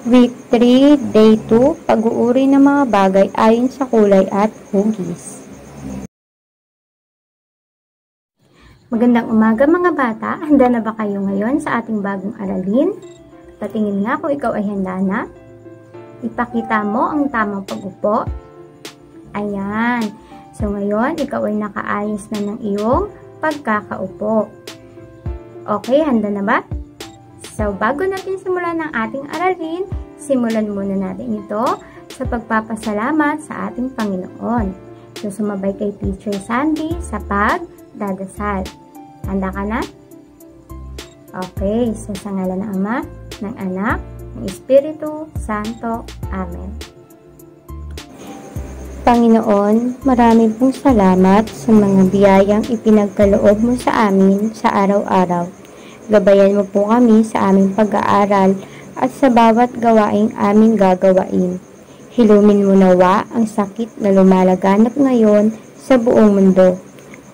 Week 3, Day 2, pag-uuri ng mga bagay ayon sa kulay at hugis. Magandang umaga mga bata, handa na ba kayo ngayon sa ating bagong aralin? Patingin nga kung ikaw ay handa na. Ipakita mo ang tamang pag-upo. Ayan. So ngayon, ikaw ay nakaayos na ng iyong pagkakaupo. Okay, handa na ba? So bago natin simulan ang ating aralin, simulan muna natin ito sa pagpapasalamat sa ating Panginoon. So sumabay kay Teacher Sandy sa pagdadasal. Handa ka na? Okay, so sa ngalan ng Ama, ng Anak, ng Espiritu Santo. Amen. Panginoon, marami pong salamat sa mga biyayang ipinagkaloob mo sa amin sa araw-araw. Gabayan mo po kami sa aming pag-aaral at sa bawat gawaing aming gagawain. Hilumin mo nawa ang sakit na lumalaganap ngayon sa buong mundo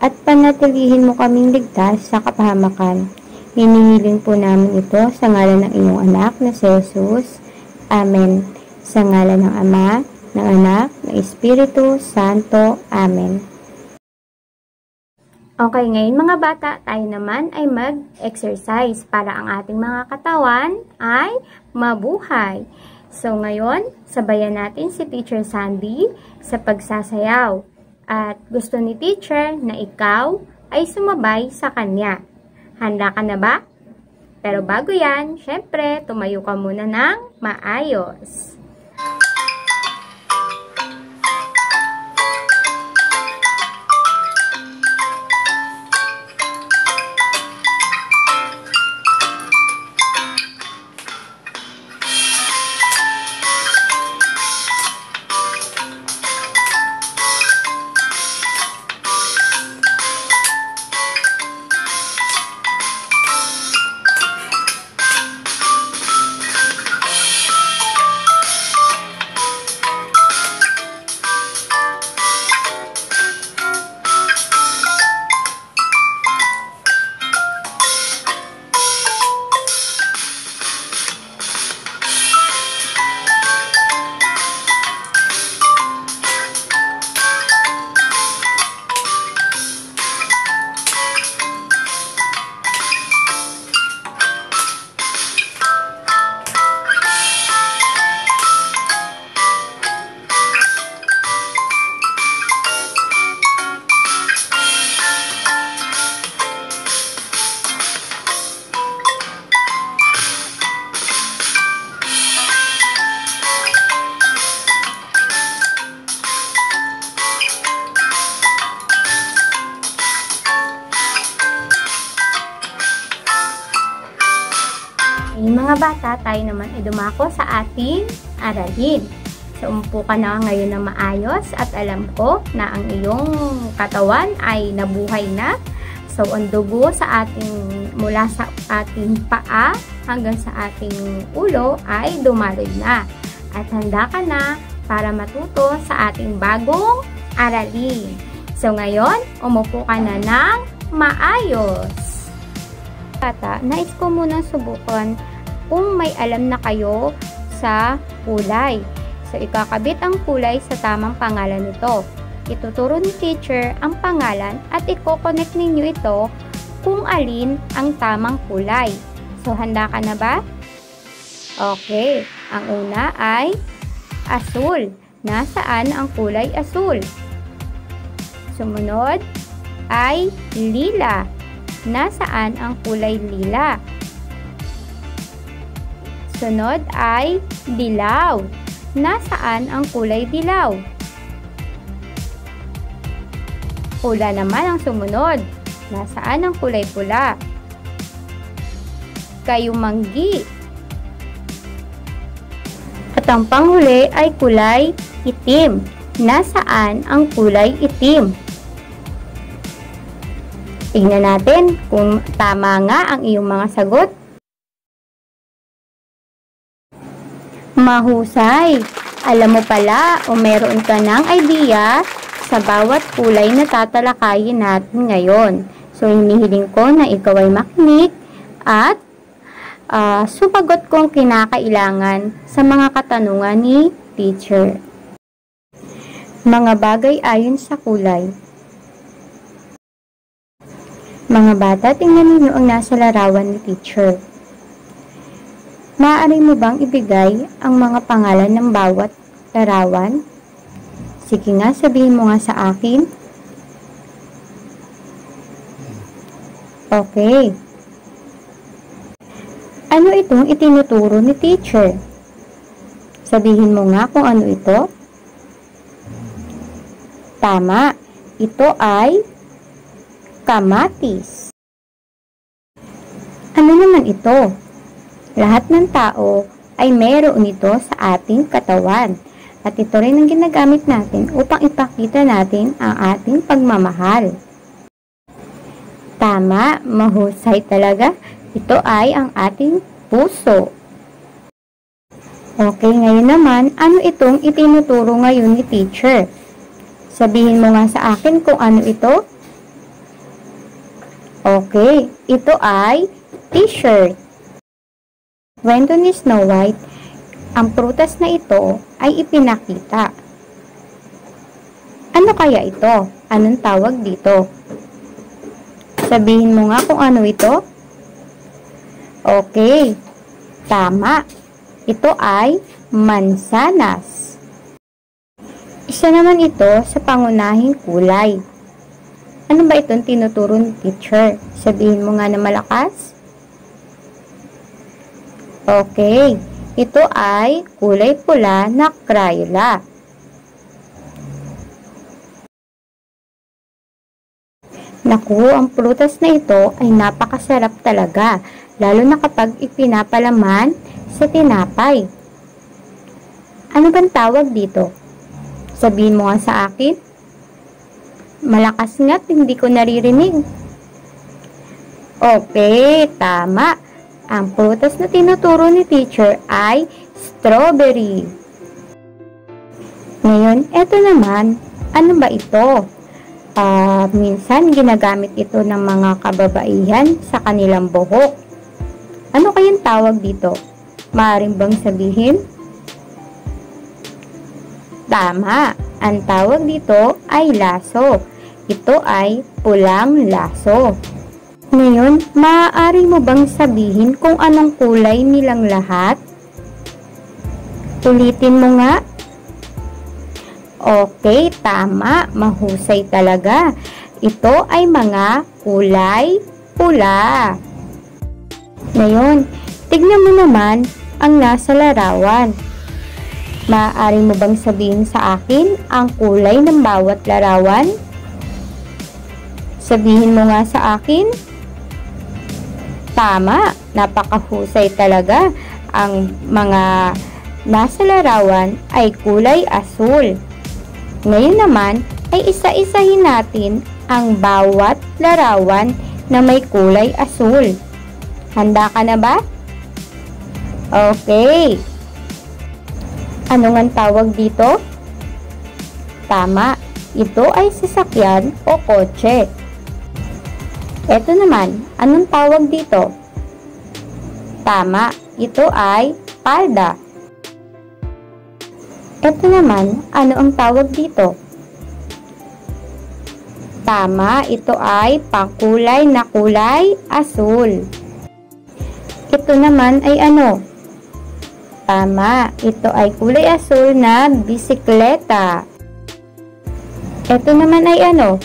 at panatilihin mo kaming ligtas sa kapahamakan. Hinihiling po namin ito sa ngalan ng iyong anak na si Jesus. Amen. Sa ngalan ng Ama, ng Anak, ng Espiritu Santo. Amen. Okay, ngayon mga bata, tayo naman ay mag-exercise para ang ating mga katawan ay mabuhay. So ngayon, sabayan natin si Teacher Sandy sa pagsasayaw. At gusto ni Teacher na ikaw ay sumabay sa kanya. Handa ka na ba? Pero bago yan, syempre, tumayo ka muna ng maayos. Mga bata, tayo naman ay dumako sa ating aralin. So, umupo ka na ngayon na maayos at alam ko na ang iyong katawan ay nabuhay na. So, ang dugo sa mula sa ating paa hanggang sa ating ulo ay dumaloy na. At handa ka na para matuto sa ating bagong aralin. So, ngayon, umupo ka na ng maayos. Bata, nais ko munang subukan kung may alam na kayo sa kulay. So, ikakabit ang kulay sa tamang pangalan nito. Ituturo ni teacher ang pangalan at i-connect ninyo ito kung alin ang tamang kulay. So, handa ka na ba? Okay. Ang una ay asul. Nasaan ang kulay asul? Sumunod ay lila. Nasaan ang kulay lila? Sunod ay dilaw. Nasaan ang kulay dilaw? Pula naman ang sumunod. Nasaan ang kulay pula? Kayumanggi. At ang panghuli ay kulay itim. Nasaan ang kulay itim? Tingnan natin kung tama nga ang iyong mga sagot. Mahusay! Alam mo pala o meron ka ng idea sa bawat kulay na tatalakayin natin ngayon. So, hinihiling ko na ikaw ay makinig at sumagot kung kinakailangan sa mga katanungan ni teacher. Mga bagay ayon sa kulay. Mga bata, tingnan ninyo ang nasa larawan ni teacher. Maaari mo bang ibigay ang mga pangalan ng bawat larawan? Sige nga, sabihin mo nga sa akin. Okay. Ano itong itinuturo ni teacher? Sabihin mo nga kung ano ito. Tama. Ito ay kamatis. Ano naman ito? Lahat ng tao ay mayroon nito sa ating katawan. At ito rin ang ginagamit natin upang ipakita natin ang ating pagmamahal. Tama, mahusay talaga. Ito ay ang ating puso. Okay, ngayon naman, ano itong itinuturo ngayon ni teacher? Sabihin mo nga sa akin kung ano ito. Okay, ito ay t-shirt. Kwento ni Snow White, ang prutas na ito ay ipinakita. Ano kaya ito? Anong tawag dito? Sabihin mo nga kung ano ito. Okay, tama. Ito ay mansanas. Isa naman ito sa pangunahing kulay. Ano ba itong tinuturo ni teacher? Sabihin mo nga na malakas. Okay, ito ay kulay pula na Crayola. Naku, ang prutas na ito ay napakasarap talaga, lalo na kapag ipinapalaman sa tinapay. Ano bang tawag dito? Sabihin mo nga sa akin. Malakas nga't hindi ko naririnig. Okay, tama. Ang prutas na tinuturo ni teacher ay strawberry. Ngayon, eto naman, ano ba ito? Minsan ginagamit ito ng mga kababaihan sa kanilang buhok. Ano kayang tawag dito? Maaaring bang sabihin? Tama, ang tawag dito ay laso. Ito ay pulang laso. Ngayon, maaari mo bang sabihin kung anong kulay nilang lahat? Ulitin mo nga. Okay, tama. Mahusay talaga. Ito ay mga kulay pula. Ngayon, tignan mo naman ang nasa larawan. Maaari mo bang sabihin sa akin ang kulay ng bawat larawan? Sabihin mo nga sa akin. Tama, napakahusay talaga. Ang mga nasa larawan ay kulay asul. Ngayon naman ay isa-isahin natin ang bawat larawan na may kulay asul. Handa ka na ba? Okay. Ano nga tawag dito? Tama, ito ay sasakyan o kotse. Ito naman, anong tawag dito? Tama, ito ay palda. Ito naman, ano ang tawag dito? Tama, ito ay pangkulay na kulay asul. Ito naman ay ano? Tama, ito ay kulay asul na bisikleta. Ito naman ay ano?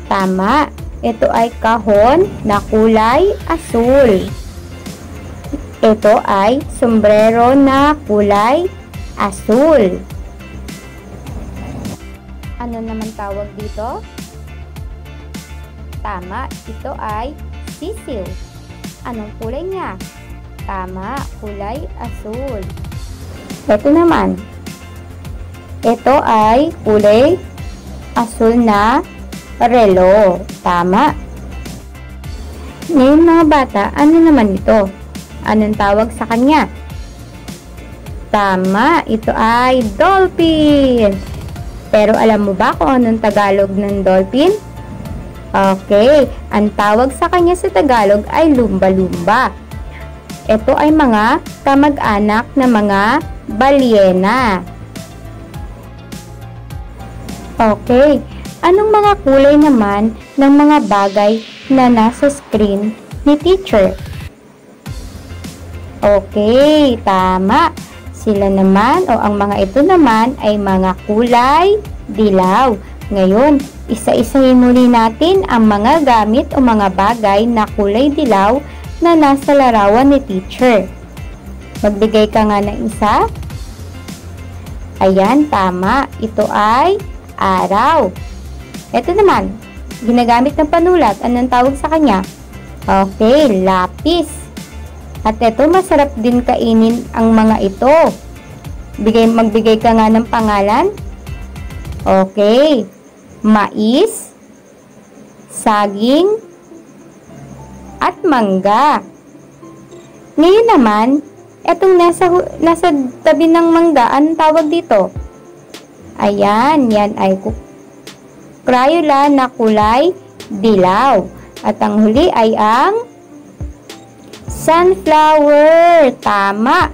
Tama, ito ay kahon na kulay asul. Ito ay sombrero na kulay asul. Ano naman tawag dito? Tama, ito ay sisiw. Anong kulay niya? Tama, kulay asul. Ito naman. Ito ay kulay asul na relo. Tama. Ngayon mga bata, ano naman ito? Anong tawag sa kanya? Tama, ito ay dolphin. Pero alam mo ba kung anong Tagalog ng dolphin? Okay, ang tawag sa kanya sa Tagalog ay lumba-lumba. Ito ay mga kamag-anak na mga balyena. Okay, anong mga kulay naman ng mga bagay na nasa screen ni teacher? Okay, tama. Sila naman o ang mga ito naman ay mga kulay dilaw. Ngayon, isa-isahin muli natin ang mga gamit o mga bagay na kulay dilaw na nasa larawan ni teacher. Magbigay ka nga ng isa. Ayan, tama. Ito ay araw. Ito naman, ginagamit ng panulat. Anong tawag sa kanya? Okay, lapis. At ito, masarap din kainin ang mga ito. Magbigay ka nga ng pangalan. Okay, mais, saging, at mangga. Ngayon naman, etong nasa tabi ng mangga, anong tawag dito? Ayan, yan ay Crayola na kulay dilaw. At ang huli ay ang sunflower. Tama.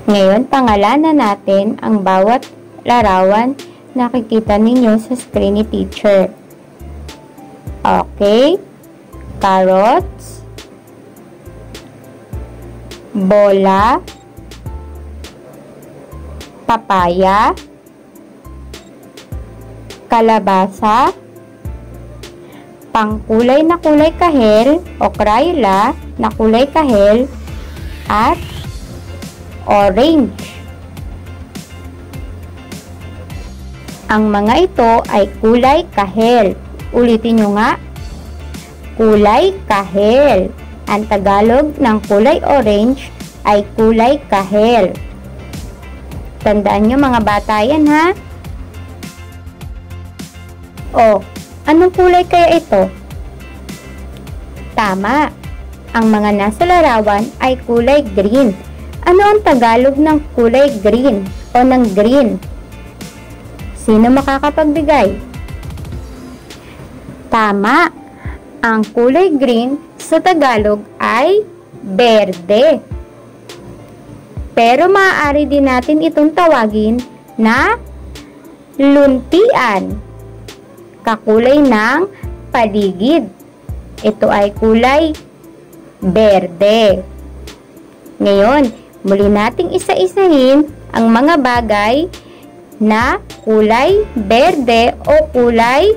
Ngayon, pangalanan natin ang bawat larawan na nakikita ninyo sa screen ni teacher. Okay. Carrots, bola, papaya, kalabasa, pangkulay na kulay kahel o Crayola na kulay kahel, at orange. Ang mga ito ay kulay kahel. Ulitin nyo nga, kulay kahel. Ang Tagalog ng kulay orange ay kulay kahel. Tandaan nyo mga bata yan, ha? O, anong kulay kaya ito? Tama. Ang mga nasa larawan ay kulay green. Ano ang Tagalog ng kulay green o ng green? Sino makakapagbigay? Tama. Ang kulay green sa Tagalog ay berde. Pero maaari din natin itong tawagin na luntian, kakulay ng paligid. Ito ay kulay berde. Ngayon, muli nating isa-isahin ang mga bagay na kulay berde o kulay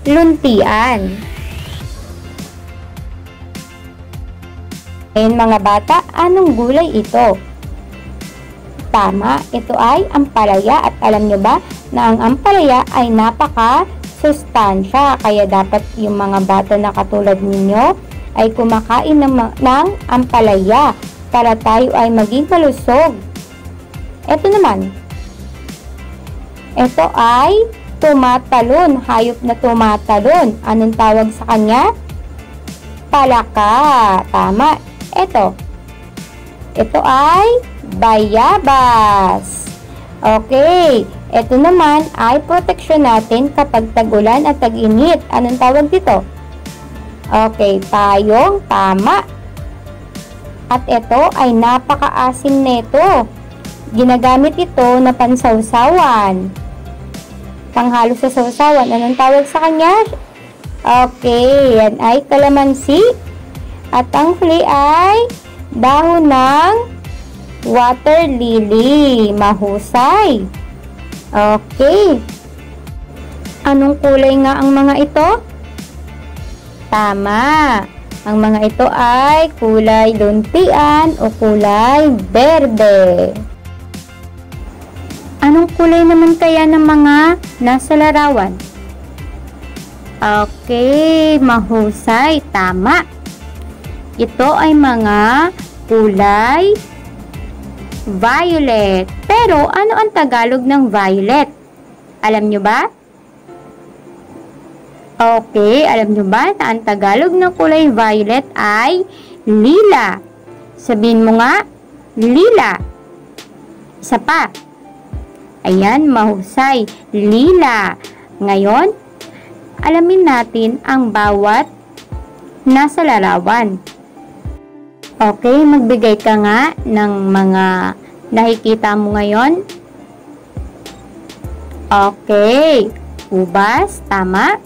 luntian. Ngayon mga bata, anong gulay ito? Tama, ito ay ampalaya, at alam nyo ba na ang ampalaya ay napaka-sustansya, kaya dapat yung mga bata na katulad ninyo ay kumakain ng ampalaya para tayo ay maging malusog. Ito naman, ito ay tumatalon, hayop na tumatalon. Anong tawag sa kanya? Palaka. Tama. Ito ay bayabas. Okay. Ito naman ay proteksyon natin kapag tag-ulan at tag-init. Anong tawag dito? Okay, payong. Tama. At ito ay napakaasim nito. Ginagamit ito na pansawsawan. Panghalo sa sawsawan. Anong tawag sa kanya? Okay, yan ay kalamansi. At ang huli ay dahon ng water lily. Mahusay. Okay. Anong kulay nga ang mga ito? Tama. Ang mga ito ay kulay luntian o kulay berde. Anong kulay naman kaya ng mga nasa larawan? Okay, mahusay. Tama. Ito ay mga kulay violet. Pero ano ang Tagalog ng violet? Alam nyo ba? Okay, alam nyo ba na ang Tagalog ng kulay violet ay lila? Sabihin mo nga, lila. Isa pa. Ayan, mahusay. Lila. Ngayon, alamin natin ang bawat nasa larawan. Okay, magbigay ka nga ng mga nakikita mo ngayon. Okay, ubas, tama.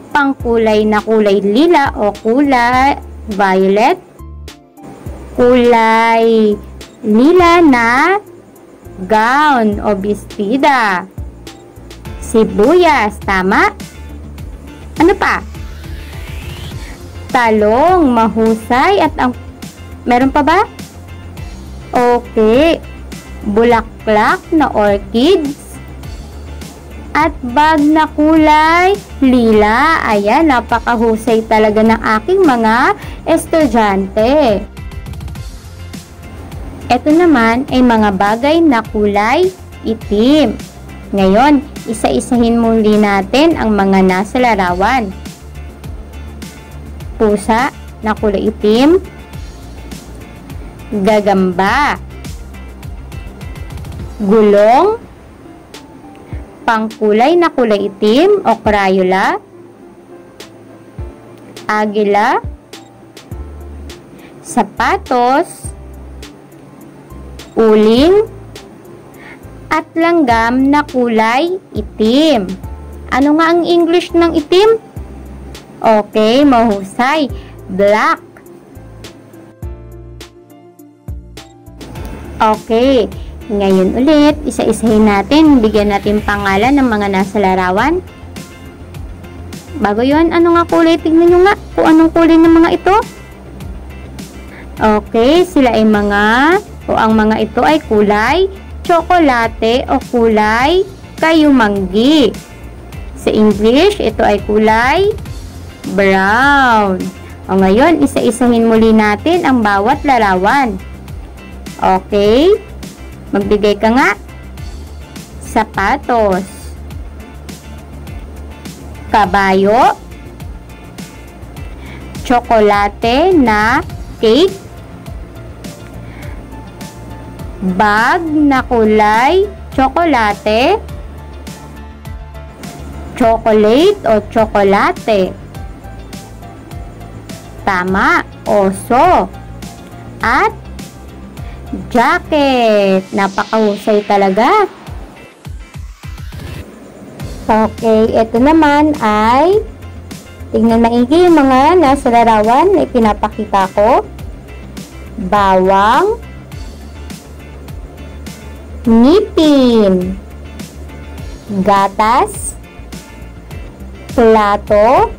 Pangkulay na kulay lila o kulay violet. Kulay lila na gown o bestida. Sibuyas, tama. Ano pa? Talong, mahusay at ang... Meron pa ba? Okay. Bulaklak na orchids. At bag na kulay lila. Ayan, napakahusay talaga ng aking mga estudyante. Ito naman ay mga bagay na kulay itim. Ngayon, isa-isahin muli natin ang mga nasa larawan. Pusa na kulay itim. Gagamba. Gulong. Pangkulay na kulay itim o crayola. Agila. Sapatos. Uling. At langgam na kulay itim. Ano nga ang English ng itim? Okay, mahusay. Black. Okay. Ngayon ulit, isa-isahin natin, bigyan natin pangalan ng mga nasa larawan. Bago yun, ano nga kulay? Tignan nyo nga kung anong kulay ng mga ito. Okay, sila ay ang mga ito ay kulay tsokolate o kulay kayumanggi. Sa English, ito ay kulay brown. O ngayon, isa-isahin muli natin ang bawat larawan. Okay. Magbigay ka nga. Sapatos. Kabayo. Tsokolate na cake. Bag na kulay tsokolate. Chocolate o tsokolate. Tama. Oso. At jacket. Napakahusay talaga. Okay, ito naman ay tingnan maigi yung mga nasa larawan na ipinapakita ko. Bawang. Ngipin. Gatas. Plato.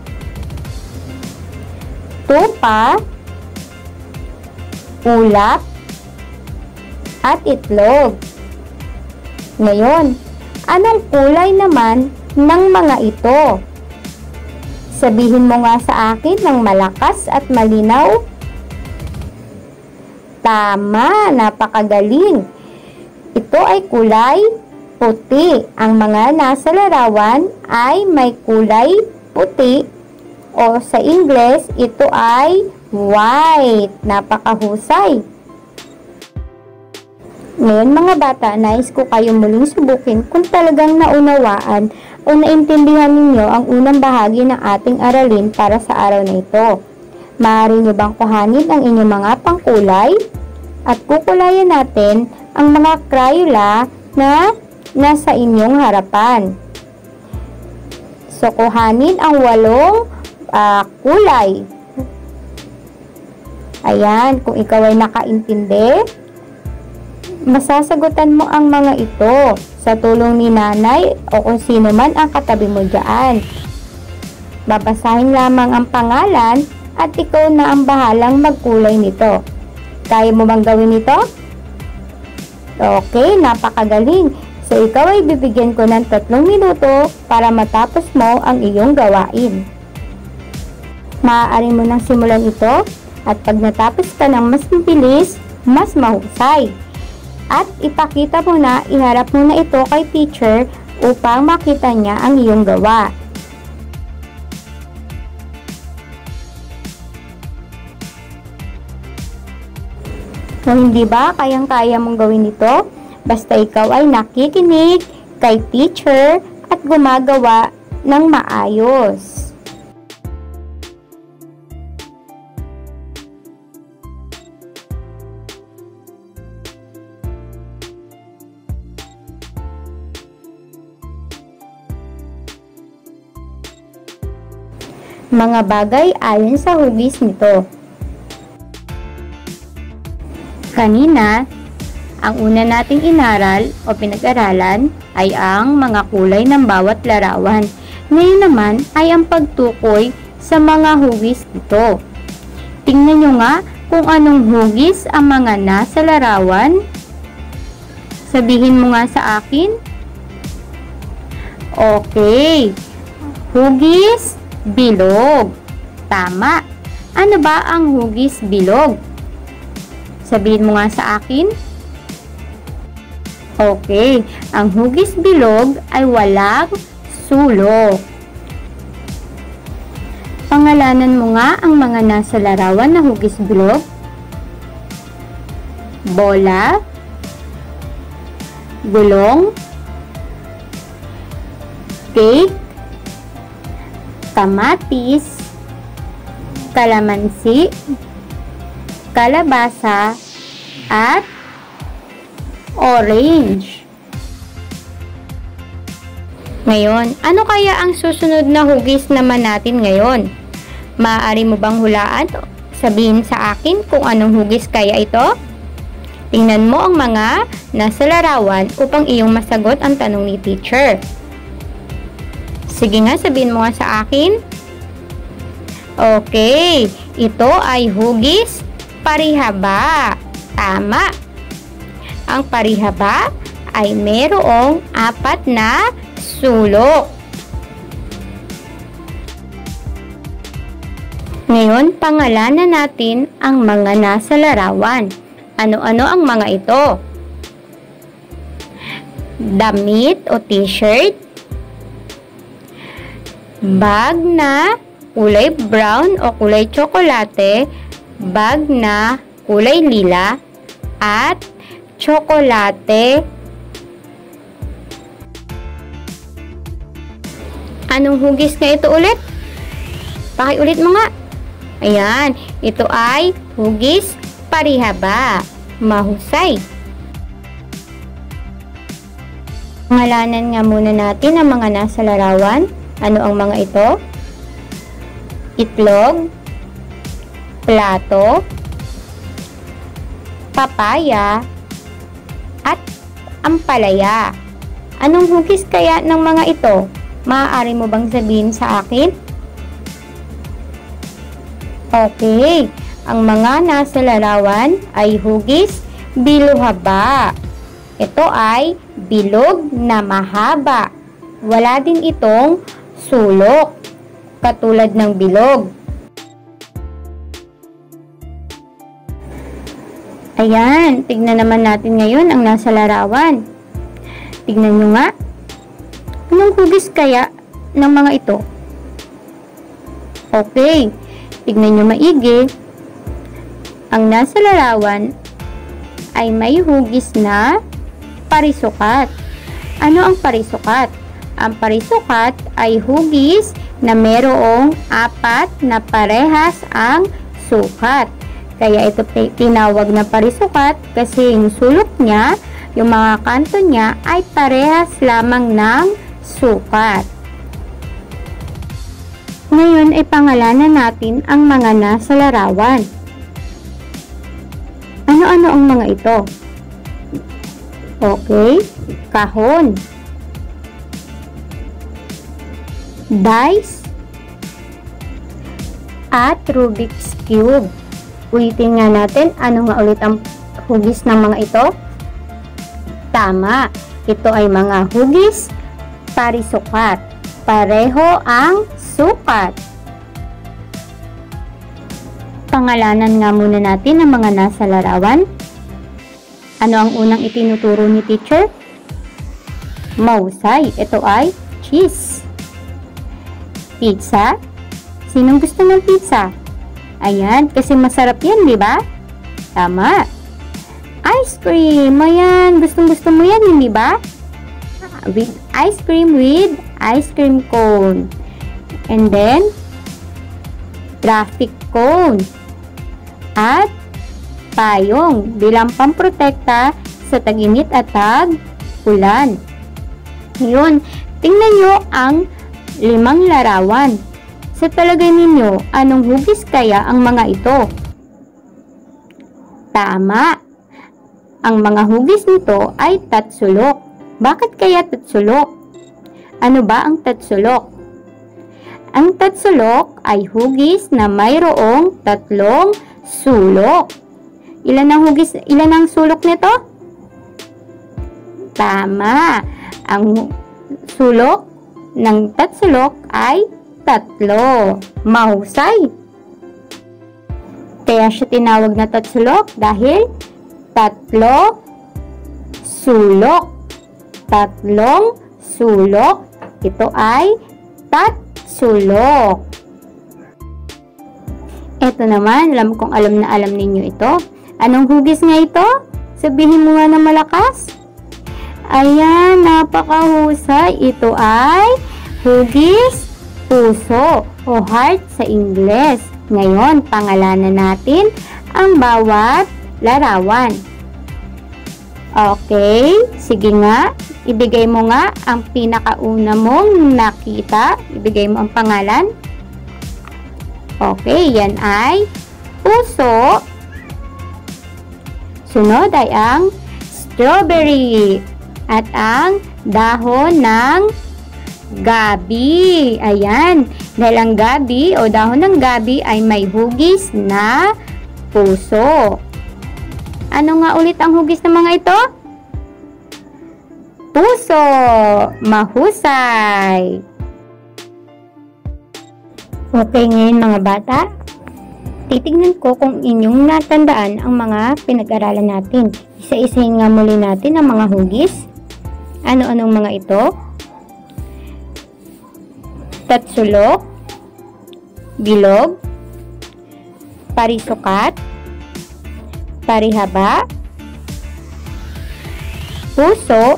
Tupa. Ulap. At itlog. Ngayon, anong kulay naman ng mga ito? Sabihin mo nga sa akin ng malakas at malinaw. Tama, napakagaling. Ito ay kulay puti. Ang mga nasa larawan ay may kulay puti o sa Ingles, ito ay white. Napakahusay. Ngayon mga bata, nais ko kayo muling subukin kung talagang naunawaan o naintindihan ninyo ang unang bahagi ng ating aralin para sa araw na ito. Maaari nyo bang kuhanin ang inyong mga pangkulay at kukulayan natin ang mga crayola na nasa inyong harapan. So, kuhanin ang 8 kulay. Ayan, kung ikaw ay nakaintindi, masasagutan mo ang mga ito sa tulong ni nanay o kung sino man ang katabi mo dyan. Babasahin lamang ang pangalan at ikaw na ang bahalang magkulay nito. Kaya mo bang gawin ito? Okay, napakagaling. So, ikaw ay bibigyan ko ng 3 minuto para matapos mo ang iyong gawain. Maaari mo nang simulan ito at pag natapos ka ng mas mabilis, mas mahusay. At ipakita mo na, iharap mo na ito kay teacher upang makita niya ang iyong gawa. Kung hindi ba kayang-kaya mong gawin ito, basta ikaw ay nakikinig kay teacher at gumagawa ng maayos. mga bagay ayon sa hugis nito. Kanina, ang una nating inaral o pinag-aralan ay ang mga kulay ng bawat larawan. Ngayon naman ay ang pagtukoy sa mga hugis nito. Tingnan nyo nga kung anong hugis ang mga nasa larawan. Sabihin mo nga sa akin. Okay. Hugis bilog. Tama. Ano ba ang hugis bilog? Sabihin mo nga sa akin. Okay. Ang hugis bilog ay walang sulok. Pangalanan mo nga ang mga nasa larawan na hugis bilog. Bola, gulong, cake, kamatis, kalamansi, kalabasa, at orange. Ngayon, ano kaya ang susunod na hugis naman natin ngayon? Maaari mo bang hulaan? Sabihin sa akin kung anong hugis kaya ito? Tingnan mo ang mga nasa larawan upang iyong masagot ang tanong ni teacher. Sige nga, sabihin mo nga sa akin. Okay, ito ay hugis parihaba. Tama. Ang parihaba ay mayroong 4 na sulok. Ngayon, pangalanan natin ang mga nasa larawan. Ano-ano ang mga ito? Damit o t-shirt, bag na kulay brown o kulay tsokolate, bag na kulay lila, at tsokolate. Anong hugis na ito ulit? Pakiulit mo nga. Ayan, ito ay hugis parihaba. Mahusay. Pangalanan nga muna natin ang mga nasa larawan. Ano ang mga ito? Itlog, plato, papaya, at ampalaya. Anong hugis kaya ng mga ito? Maaari mo bang sabihin sa akin? Okay, ang mga nasa larawan ay hugis biluhaba. Ito ay bilog na mahaba. Wala din itong sulok, katulad ng bilog. Ayan, tignan naman natin ngayon ang nasa larawan. Tignan nyo nga. Anong hugis kaya ng mga ito? Okay, tignan nyo maigi. Ang nasa larawan ay may hugis na parisukat. Ano ang parisukat? Ang parisukat ay hugis na mayroong 4 na parehas ang sukat. Kaya ito tinawag na parisukat kasi yung sulok niya, yung mga kanto niya ay parehas lamang ng sukat. Ngayon ay pangalanan natin ang mga nasa larawan. Ano-ano ang mga ito? Okay, kahon, dice, at Rubik's Cube. Ulitin nga natin, ano nga ulit ang hugis ng mga ito? Tama, ito ay mga hugis parisukat. Pareho ang sukat. Pangalanan nga muna natin ang mga nasa larawan. Ano ang unang itinuturo ni teacher? Mahusay. Ito ay cheese. Pizza. Sinong gusto ng pizza? Ayan, kasi masarap yan, di ba? Tama. Ice cream. Ayan, gustong-gusto mo yan, hindi ba? With ice cream with ice cream cone. And then, traffic cone. At payong bilang pamprotekta sa tag-init at tag-ulan. Ngayon, tingnan nyo ang 5 larawan. Sa palagay ninyo, anong hugis kaya ang mga ito? Tama! Ang mga hugis nito ay tatsulok. Bakit kaya tatsulok? Ano ba ang tatsulok? Ang tatsulok ay hugis na mayroong tatlong sulok. Ilan ang sulok nito? Tama! Ang sulok ng tatsulok ay tatlo. Mahusay! Kaya siya tinawag na tatsulok dahil tatlo sulok. Tatlong sulok. Ito ay tatsulok. Ito naman, alam na alam ninyo ito. Anong hugis nga ito? Sabihin mo nga na malakas. Ayan, napakahusay. Ito ay hugis puso o heart sa Ingles. Ngayon, pangalanan natin ang bawat larawan. Okay, sige nga. Ibigay mo nga ang pinakauna mong nakita. Ibigay mo ang pangalan. Okay, yan ay puso. Sunod ay ang strawberry. At ang dahon ng gabi. Ayan. Dahil ang gabi o dahon ng gabi ay may hugis na puso. Ano nga ulit ang hugis ng mga ito? Puso. Mahusay. Okay, ngayon mga bata, titignan ko kung inyong natandaan ang mga pinag-aralan natin. Isa-isahin nga muli natin ang mga hugis. Ano-anong mga ito? Tatsulok, bilog, parisukat, parihaba, puso,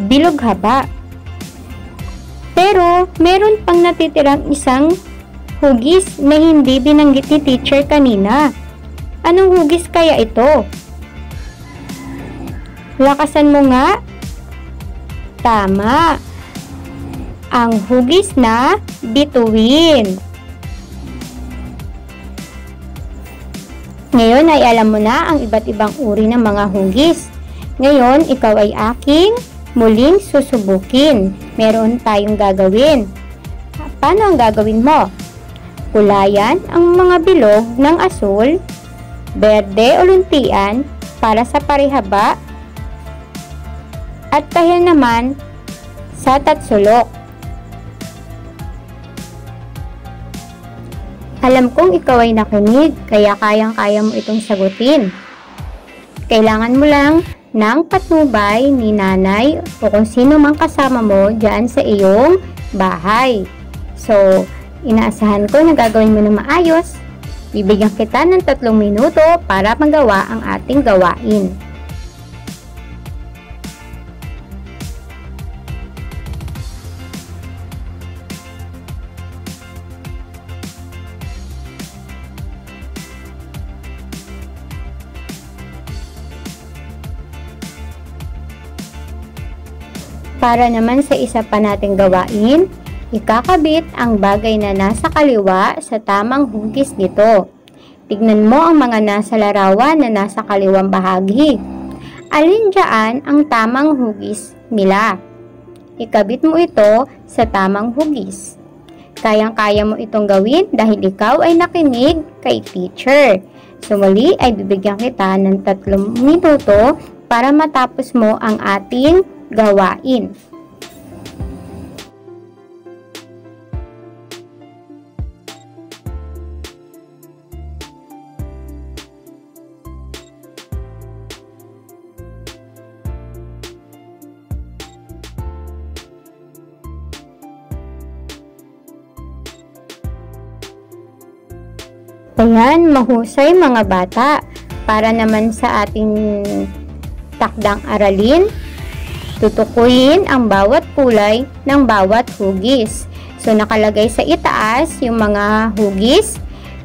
bilog haba. Pero, meron pang natitirang isang hugis na hindi binanggit ni teacher kanina. Anong hugis kaya ito? Lakasan mo nga. Tama. Ang hugis na bituin. Ngayon ay alam mo na ang iba't ibang uri ng mga hugis. Ngayon, ikaw ay aking muling susubukin. Meron tayong gagawin. Paano ang gagawin mo? Kulayan ang mga bilog ng asul, berde o luntian para sa parihaba, at kahil naman sa tatsulok. Alam kong ikaw ay nakinig, kaya kayang-kaya mo itong sagutin. Kailangan mo lang ng patnubay ni nanay o kung sino mang kasama mo dyan sa iyong bahay. So, inaasahan ko na gagawin mo na maayos. Bibigyan kita ng 3 minuto para magawa ang ating gawain. Para naman sa isa pa nating gawain, ikakabit ang bagay na nasa kaliwa sa tamang hugis nito. Tignan mo ang mga nasa larawan na nasa kaliwang bahagi. Alin dyan ang tamang hugis nila? Ikabit mo ito sa tamang hugis. Kayang-kaya mo itong gawin dahil ikaw ay nakinig kay teacher. So muli ay bibigyan kita ng 3 minuto para matapos mo ang ating gawain. Ayan, mahusay mga bata. Para naman sa ating takdang aralin, tutukuyin ang bawat kulay ng bawat hugis. So, nakalagay sa itaas yung mga hugis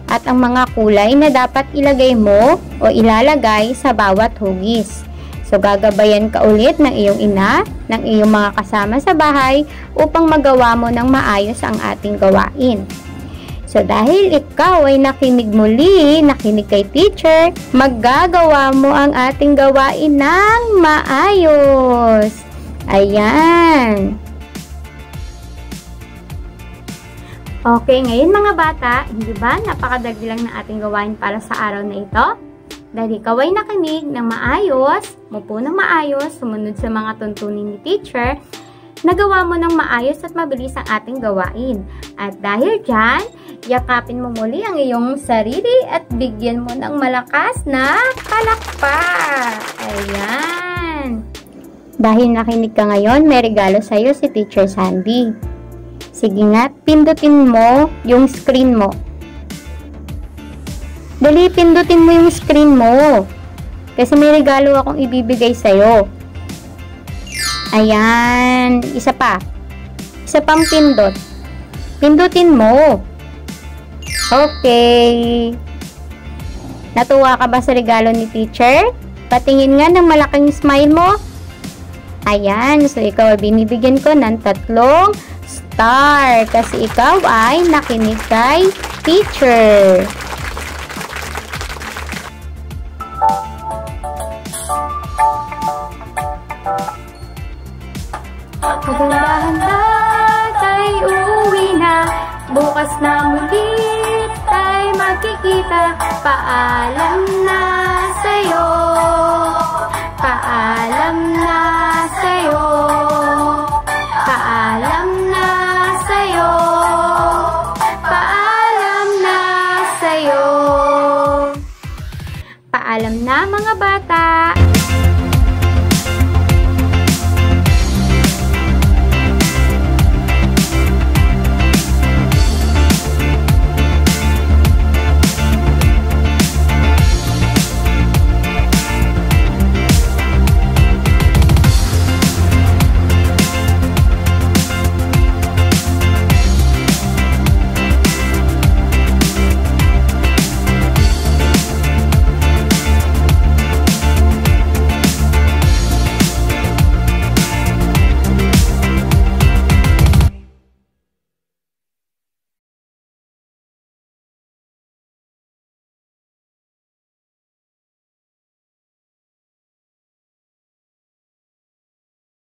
at ang mga kulay na dapat ilagay mo o ilalagay sa bawat hugis. So, gagabayan ka ulit ng iyong ina, ng iyong mga kasama sa bahay upang magawa mo ng maayos ang ating gawain. So, dahil ikaw ay nakinig muli, nakinig kay teacher, maggagawa mo ang ating gawain ng maayos. Ayan. Okay, ngayon mga bata, hindi ba napakadali lang ng ating gawain para sa araw na ito? Dahil ikaw ay nakinig ng maayos, mupo ng maayos, sumunod sa mga tuntunin ni teacher, nagawa mo ng maayos at mabilis ang ating gawain. At dahil dyan, yakapin mo muli ang iyong sarili at bigyan mo ng malakas na palakpak. Ayan. Dahil nakinig ka ngayon, may regalo sa'yo si Teacher Sandy. Sige nga, pindutin mo yung screen mo. Dali, pindutin mo yung screen mo. Kasi may regalo akong ibibigay sa'yo. Ayan. Isa pa. Isa pang pindot. Pindutin mo. Okay. Natuwa ka ba sa regalo ni teacher? Patingin nga ng malaking smile mo. Ayan. So, ikaw ay binibigyan ko ng 3 star. Kasi ikaw ay nakinig kay teacher. Handa-handa tayo uuwi na, bukas na muli tayo magkikita. Paalam na sa'yo, paalam na sa'yo, paalam na sa'yo, paalam na sa'yo. Paalam na mga bata.